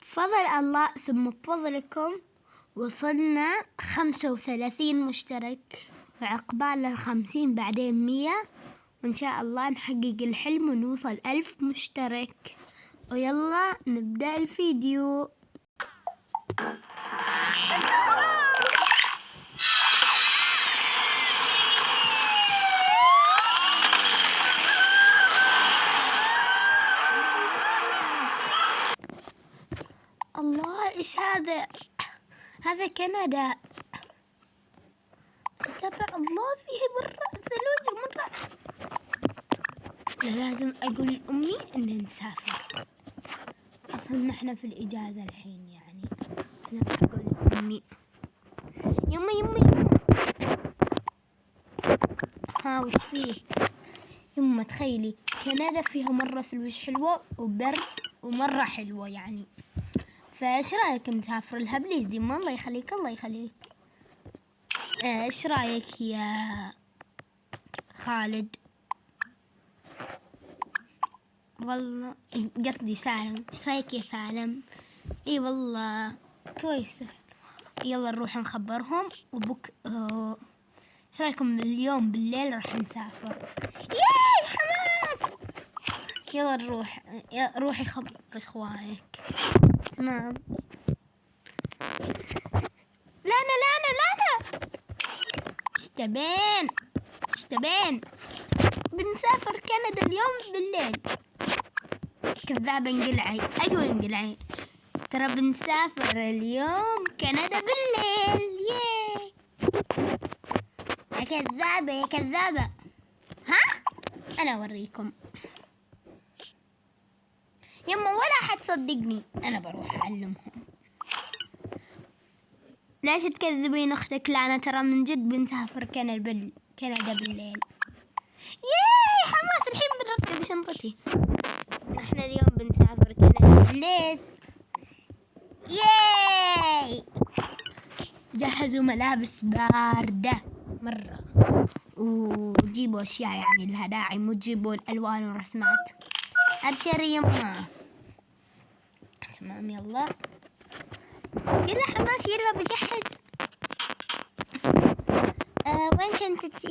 بفضل الله ثم بفضلكم وصلنا 35 مشترك، وعقبال 50 بعدين 100، وإن شاء الله نحقق الحلم ونوصل 1000 مشترك. ويلا نبدأ الفيديو. الله، إيش هذا؟ هذا كندا. تبع الله فيه مرة ثلوج مرة. لازم أقول لأمي إن نسافر. أصلا نحن في الإجازة الحين، يعني لازم أقول لأمي يما ها وش فيه؟ يما تخيلي كندا فيها مرة ثلوج حلوة وبرد ومرة حلوة يعني. فايش رايك نسافر لها بليز يما؟ الله يخليك الله يخليك. ايش رايك يا خالد؟ والله قصدي سالم. ايش رايك يا سالم؟ اي والله كويس. يلا نروح نخبرهم ايش رايكم اليوم بالليل راح نسافر؟ ياي حماس. يلا نروح، روحي خبر اخوانك. تمام. لانا ايش تبين؟ بنسافر كندا اليوم بالليل. كذابة انقلعي. اقول انقلعي، ترى بنسافر اليوم كندا بالليل. ياي يا كذابة. ها انا اوريكم يما، ولا حد صدقني. انا بروح اعلمهم. ليش تكذبين اختك لانا؟ ترى من جد بنسافر كندا بالليل. ياي حماس. الحين بنرتب شنطتي. نحن اليوم بنسافر كندا بالليل. ياي جهزوا ملابس باردة مرة، وجيبوا اشياء يعني لها داعي، مو تجيبون الوان ورسمات. ابشري يما. تمام يلا حماس يلا بجهز. وين كنت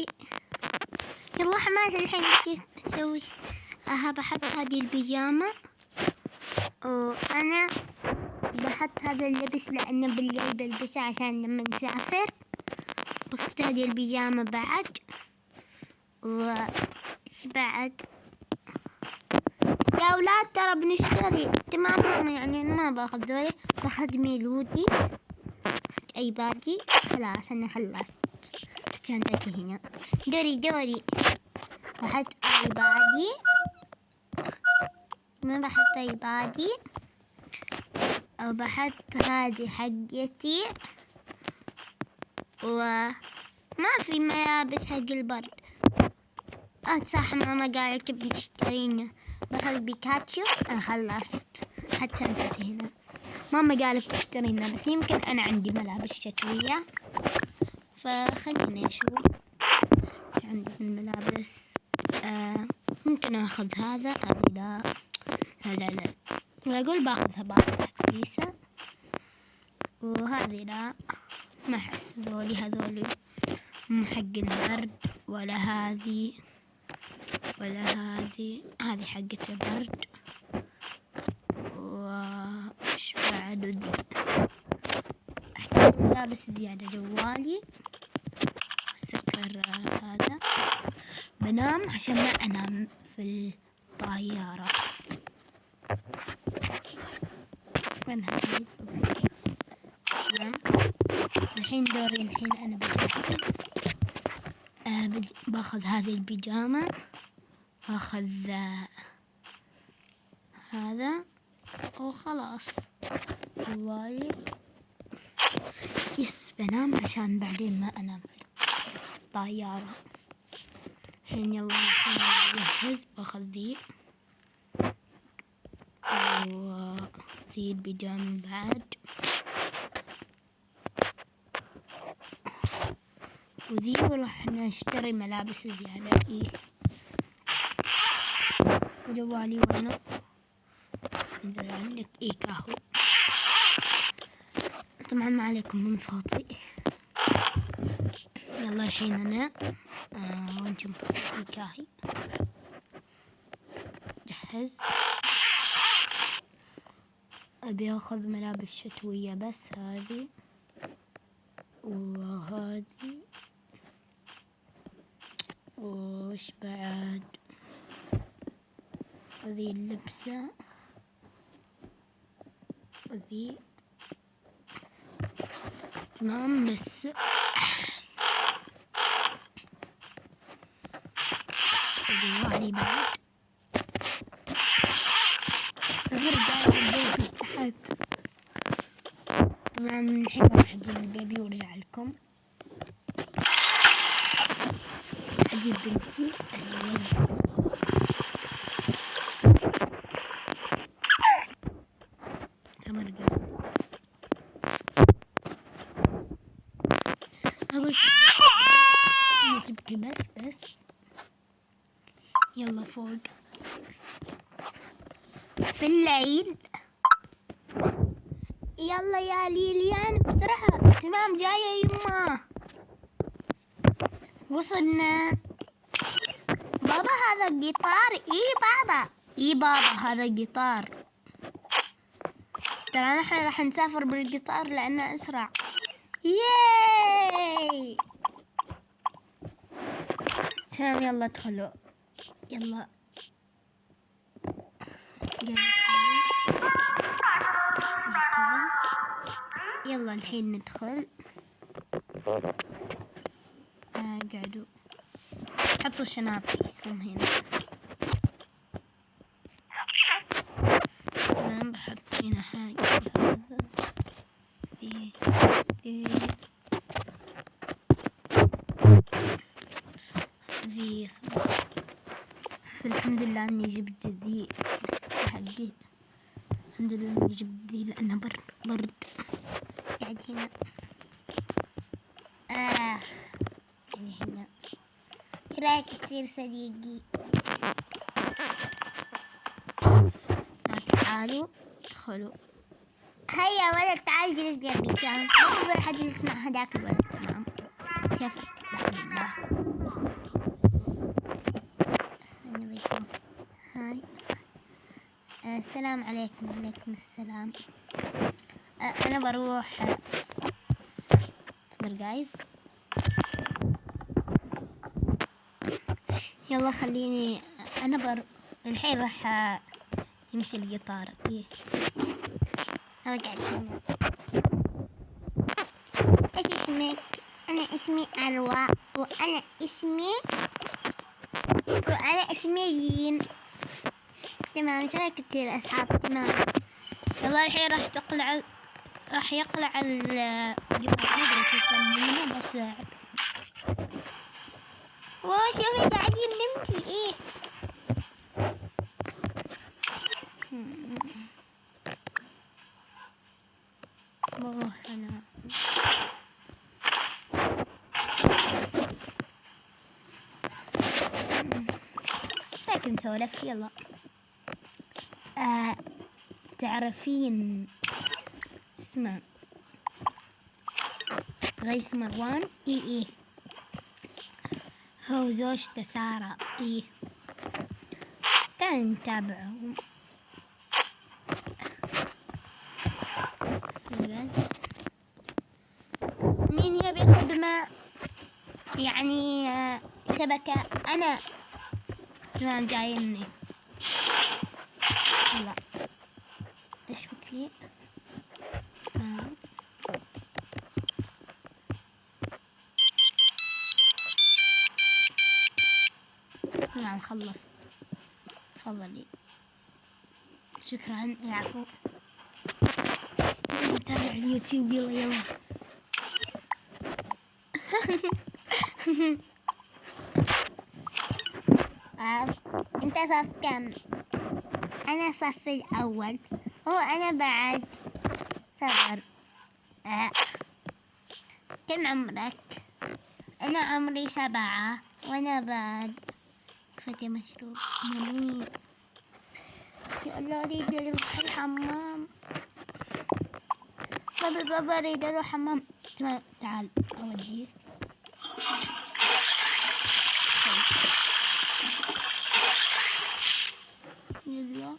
يلا حماس الحين كيف اسوي؟ بحط هذه البيجامة، وانا بحط هذا اللبس لانه بالليل بلبسه عشان لما نسافر. بحط هذه البيجامة بعد. وش بعد يا اولاد؟ ترى بنشتري. تمام يعني ما باخذ ذولي، باخذ ميلودي ايبادي. خلاص انا خلصت شنطتي هنا. دوري بحط ايبادي. ما بحط ايبادي، او بحط هذه حقتي. وما في ملابس حق البرد. صح، ماما قالت بنشترينا. باخذ بيكاتشو. انا خلصت. حط شنطتي هنا. ماما قالت بتشترينا، بس يمكن انا عندي ملابس شتوية، فخليني اشوف ايش عندي في الملابس. ممكن اخذ هذا. لا اقول باخذها كويسة. وهذه لا، ما احس هذولي مو حق البرد. ولا هذه هذه حقة البرد. وش بعد ذي؟ احتاج ملابس زيادة. جوالي، سكر هذا. بنام عشان ما انام في الطيارة. وين هذه؟ تمام. الحين دوري. الحين انا بجهز. باخذ هذه البيجامة، باخذ هذا وخلاص. جوالي بنام عشان بعدين ما انام في الطيارة. الحين يلا بجهز. باخذ ذي وذي البيجامة بعد، وذي. وراح نشتري ملابس زيادة. وجوالي وينه؟ عندك كاهو. طبعا ما عليكم من صوتي. يلا الحين أنا وين جنب الكاهي جهز. أبي أخذ ملابس شتوية بس هذه وهذه وش بعد وذي اللبسة وذي تمام. بس وذي بعد سهر جاي البيبي تحت. طبعا الحين راح اجيب البيبي وارجع لكم. اجيب بنتي ثمر جاز. اقول ما تبكي بس يلا فوق في الليل. يلا يا ليليان بسرعة. تمام جاية يما. وصلنا. بابا هذا القطار. اي بابا هذا القطار. ترى نحن راح نسافر بالقطار لأنه أسرع. ياي تمام. يلا ادخلوا. يلا يلا الحين ندخل. قعدوا حطوا شناطيكم هنا. تمام. بحط هنا حاجة هذا ذي الحمد لله اني جبت ذي حقي. الحمد لله اني جبت ذي لانه برد. قاعد هنا. هنا ايش رايك تصير صديقي؟ تعالوا ادخلوا. هيا ولد تعال جلس جنبي. تمام. ما أقدر حد يسمع هذاك الولد. تمام كيفك؟ الحمد لله. هاي السلام عليكم. وعليكم السلام. أنا بروح جايز. يلا خليني أنا الحين راح يمشي القطار. أنا قاعد هنا. إيش اسمك؟ أنا اسمي أروى. وأنا اسمي لين. تمام. ايش رايك تصير أصحاب؟ تمام. يلا الحين راح يقلع القطار. ما أدري شو يسمونه بس شوفي قاعدين نمشي. بروح أنا. لكن نسولف. يلا تعرفين اسمه غيث مروان؟ ايه هو زوجته سارة. تعالوا نتابعهم. مين يبي خدمة يعني شبكة؟ أنا. تمام جايني. يلا اشبك لي. تمام خلصت. تفضلي. شكرا. العفو. نتابع اليوتيوب. يلا انت صف كم؟ انا صف الاول. انا بعد صغر. كم عمرك؟ انا عمري 7. وانا بعد فتي مشروب جميل. يا الله اريد اروح الحمام. بابا اريد اروح حمام. تمام تعال اوديك. يلا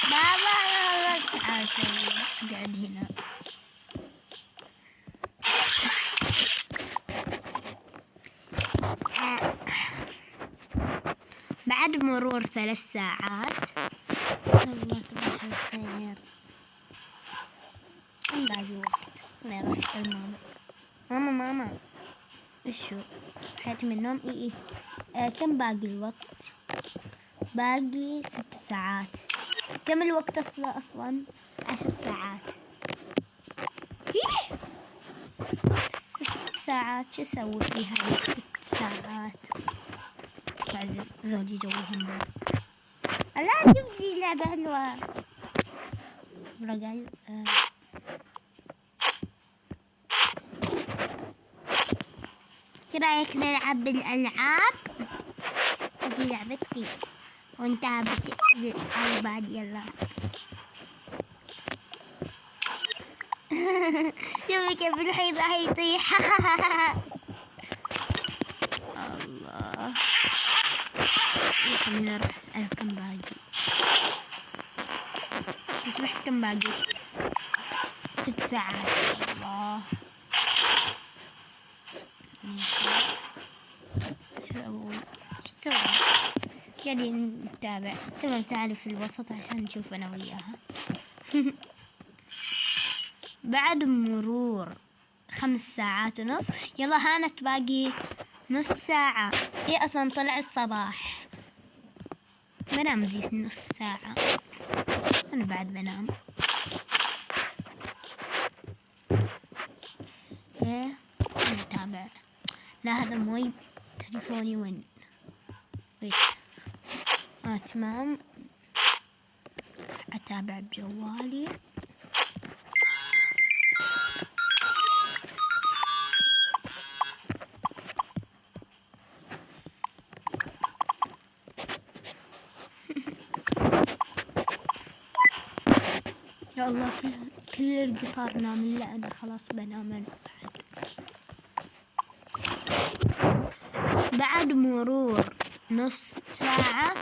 بابا يلا تعال اقعد هنا. بعد مرور 3 ساعات. الله صباح الخير. كم باقي وقت؟ خليني اروح اسأل ماما. وشو؟ صحيت من النوم؟ اي كم باقي الوقت؟ باقي 6 ساعات. كم الوقت اصلا 10 ساعات. 6 ساعات شو اسوي في هذه 6 ساعات؟ بعد ذولي جوهم بارد. لا شوف لي لعبة حلوة. برا جايز شو رايك نلعب بالألعاب؟ هذي لعبتي وانتهى بالألعاب. يلا شوفي كيف الحين راح يطيح. الله. خليني اروح اسأل كم باقي. سمحت كم باقي؟ 6 ساعات. الله شو تسوي؟ قاعدين نتابع. تعالي في الوسط عشان نشوف انا وياها. بعد مرور 5 ساعات ونص. يلا هانت باقي نص ساعة. هي اصلا طلع الصباح. بنام ذي نص ساعة. انا بعد بنام. ايه نتابع. لا هذا موي تليفوني وين؟ ويت. تمام. اتابع بجوالي. يا الله كل القطار نام. لا انا خلاص بنام انا بعد مرور نص ساعة.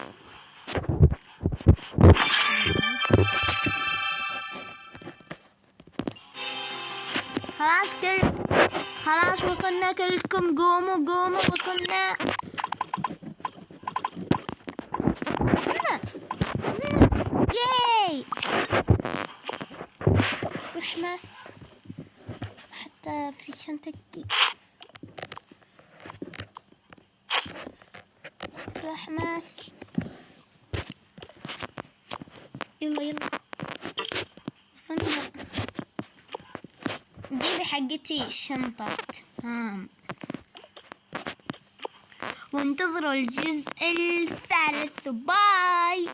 خلاص وصلنا. كلكم قوموا وصلنا. ياي بالحماس حتى في شنطتي. بالحماس. يلا وصلنا. جيبي حقتي الشنطة. تمام. وانتظروا الجزء الثالث. باي.